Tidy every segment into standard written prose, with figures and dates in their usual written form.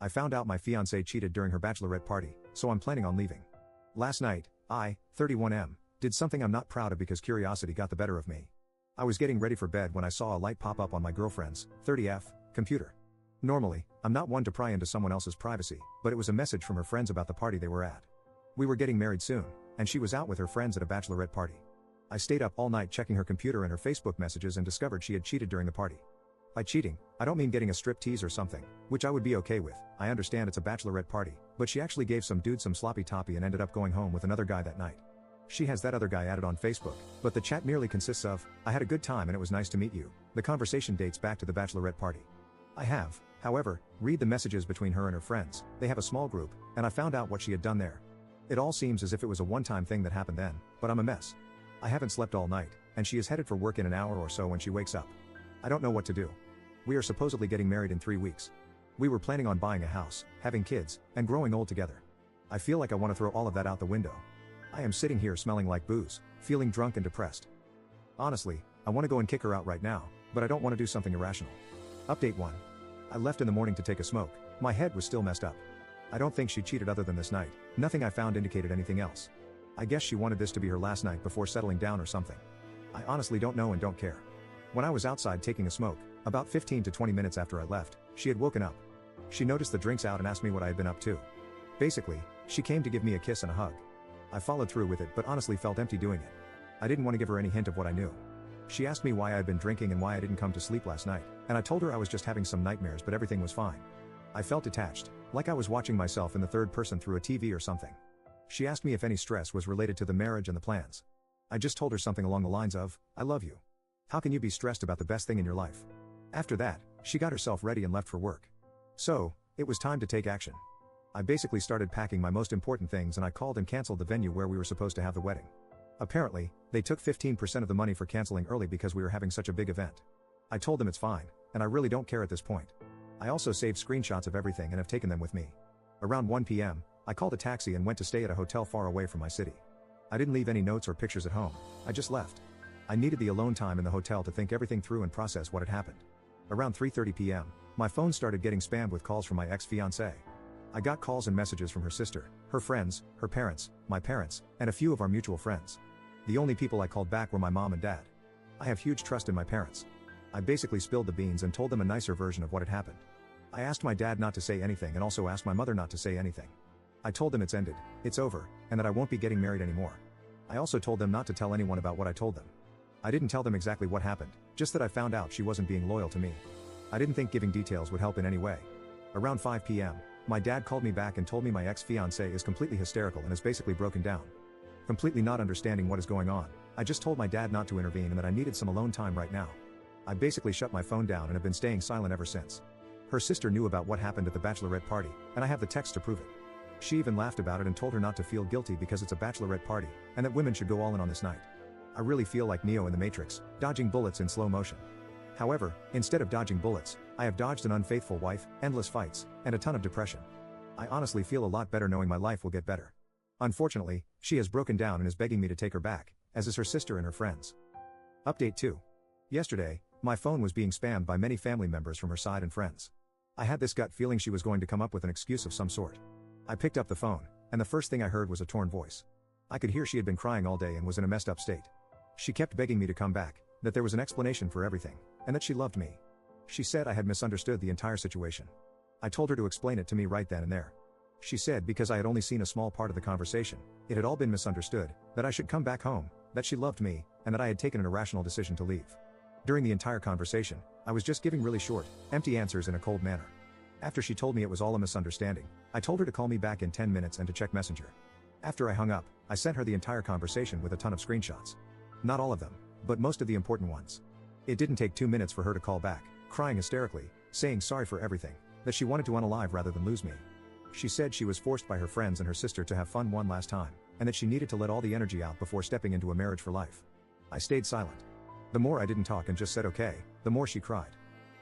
I found out my fiancée cheated during her bachelorette party, so I'm planning on leaving. Last night, I, 31M, did something I'm not proud of because curiosity got the better of me. I was getting ready for bed when I saw a light pop up on my girlfriend's, 30F, computer. Normally, I'm not one to pry into someone else's privacy, but it was a message from her friends about the party they were at. We were getting married soon, and she was out with her friends at a bachelorette party. I stayed up all night checking her computer and her Facebook messages and discovered she had cheated during the party. By cheating, I don't mean getting a striptease or something, which I would be okay with. I understand it's a bachelorette party, but she actually gave some dude some sloppy toppy and ended up going home with another guy that night. She has that other guy added on Facebook, but the chat merely consists of, "I had a good time and it was nice to meet you." The conversation dates back to the bachelorette party. I have, however, read the messages between her and her friends. They have a small group, and I found out what she had done there. It all seems as if it was a one-time thing that happened then, but I'm a mess. I haven't slept all night, and she is headed for work in an hour or so when she wakes up. I don't know what to do. We are supposedly getting married in 3 weeks. We were planning on buying a house, having kids, and growing old together. I feel like I want to throw all of that out the window. I am sitting here smelling like booze, feeling drunk and depressed. Honestly, I want to go and kick her out right now, but I don't want to do something irrational. Update 1. I left in the morning to take a smoke. My head was still messed up. I don't think she cheated other than this night. Nothing I found indicated anything else. I guess she wanted this to be her last night before settling down or something. I honestly don't know and don't care. When I was outside taking a smoke, about 15 to 20 minutes after I left, she had woken up. She noticed the drinks out and asked me what I had been up to. Basically, she came to give me a kiss and a hug. I followed through with it but honestly felt empty doing it. I didn't want to give her any hint of what I knew. She asked me why I had been drinking and why I didn't come to sleep last night, and I told her I was just having some nightmares but everything was fine. I felt detached, like I was watching myself in the third person through a TV or something. She asked me if any stress was related to the marriage and the plans. I just told her something along the lines of, "I love you. How can you be stressed about the best thing in your life?" After that, she got herself ready and left for work. So, it was time to take action. I basically started packing my most important things and I called and canceled the venue where we were supposed to have the wedding. Apparently, they took 15% of the money for canceling early because we were having such a big event. I told them it's fine, and I really don't care at this point. I also saved screenshots of everything and have taken them with me. Around 1 p.m., I called a taxi and went to stay at a hotel far away from my city. I didn't leave any notes or pictures at home, I just left. I needed the alone time in the hotel to think everything through and process what had happened. Around 3:30 p.m., my phone started getting spammed with calls from my ex-fiancée. I got calls and messages from her sister, her friends, her parents, my parents, and a few of our mutual friends. The only people I called back were my mom and dad. I have huge trust in my parents. I basically spilled the beans and told them a nicer version of what had happened. I asked my dad not to say anything and also asked my mother not to say anything. I told them it's ended, it's over, and that I won't be getting married anymore. I also told them not to tell anyone about what I told them. I didn't tell them exactly what happened, just that I found out she wasn't being loyal to me. I didn't think giving details would help in any way. Around 5 p.m., my dad called me back and told me my ex-fiancée is completely hysterical and is basically broken down. Completely not understanding what is going on, I just told my dad not to intervene and that I needed some alone time right now. I basically shut my phone down and have been staying silent ever since. Her sister knew about what happened at the bachelorette party, and I have the text to prove it. She even laughed about it and told her not to feel guilty because it's a bachelorette party, and that women should go all in on this night. I really feel like Neo in the Matrix, dodging bullets in slow motion. However, instead of dodging bullets, I have dodged an unfaithful wife, endless fights, and a ton of depression. I honestly feel a lot better knowing my life will get better. Unfortunately, she has broken down and is begging me to take her back, as is her sister and her friends. Update 2. Yesterday, my phone was being spammed by many family members from her side and friends. I had this gut feeling she was going to come up with an excuse of some sort. I picked up the phone, and the first thing I heard was a torn voice. I could hear she had been crying all day and was in a messed up state. She kept begging me to come back, that there was an explanation for everything, and that she loved me. She said I had misunderstood the entire situation. I told her to explain it to me right then and there. She said because I had only seen a small part of the conversation, it had all been misunderstood, that I should come back home, that she loved me, and that I had taken an irrational decision to leave. During the entire conversation, I was just giving really short, empty answers in a cold manner. After she told me it was all a misunderstanding, I told her to call me back in 10 minutes and to check Messenger. After I hung up, I sent her the entire conversation with a ton of screenshots. Not all of them, but most of the important ones. It didn't take 2 minutes for her to call back, crying hysterically, saying sorry for everything, that she wanted to unalive rather than lose me. She said she was forced by her friends and her sister to have fun one last time, and that she needed to let all the energy out before stepping into a marriage for life. I stayed silent. The more I didn't talk and just said okay, the more she cried.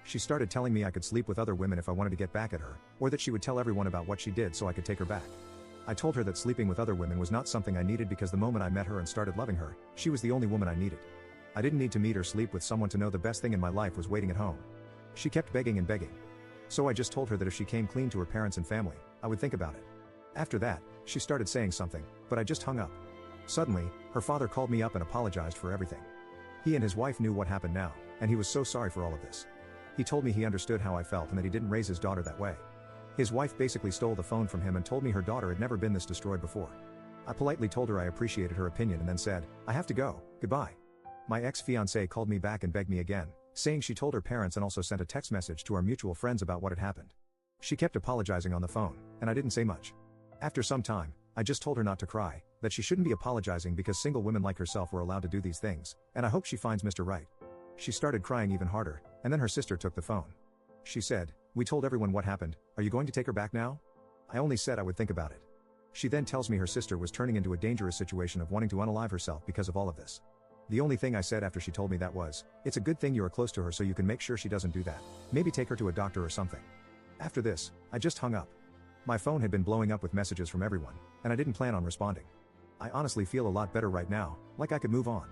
She started telling me I could sleep with other women if I wanted to get back at her, or that she would tell everyone about what she did so I could take her back. I told her that sleeping with other women was not something I needed because the moment I met her and started loving her, she was the only woman I needed. I didn't need to meet or sleep with someone to know the best thing in my life was waiting at home. She kept begging and begging. So I just told her that if she came clean to her parents and family, I would think about it. After that, she started saying something, but I just hung up. Suddenly, her father called me up and apologized for everything. He and his wife knew what happened now, and he was so sorry for all of this. He told me he understood how I felt and that he didn't raise his daughter that way. His wife basically stole the phone from him and told me her daughter had never been this destroyed before. I politely told her I appreciated her opinion and then said, "I have to go, goodbye." My ex-fiancée called me back and begged me again, saying she told her parents and also sent a text message to our mutual friends about what had happened. She kept apologizing on the phone, and I didn't say much. After some time, I just told her not to cry, that she shouldn't be apologizing because single women like herself were allowed to do these things, and I hope she finds Mr. Right. She started crying even harder, and then her sister took the phone. She said, "We told everyone what happened, are you going to take her back now?" I only said I would think about it. She then tells me her sister was turning into a dangerous situation of wanting to unalive herself because of all of this. The only thing I said after she told me that was, "It's a good thing you are close to her so you can make sure she doesn't do that. Maybe take her to a doctor or something." After this, I just hung up. My phone had been blowing up with messages from everyone, and I didn't plan on responding. I honestly feel a lot better right now, like I could move on.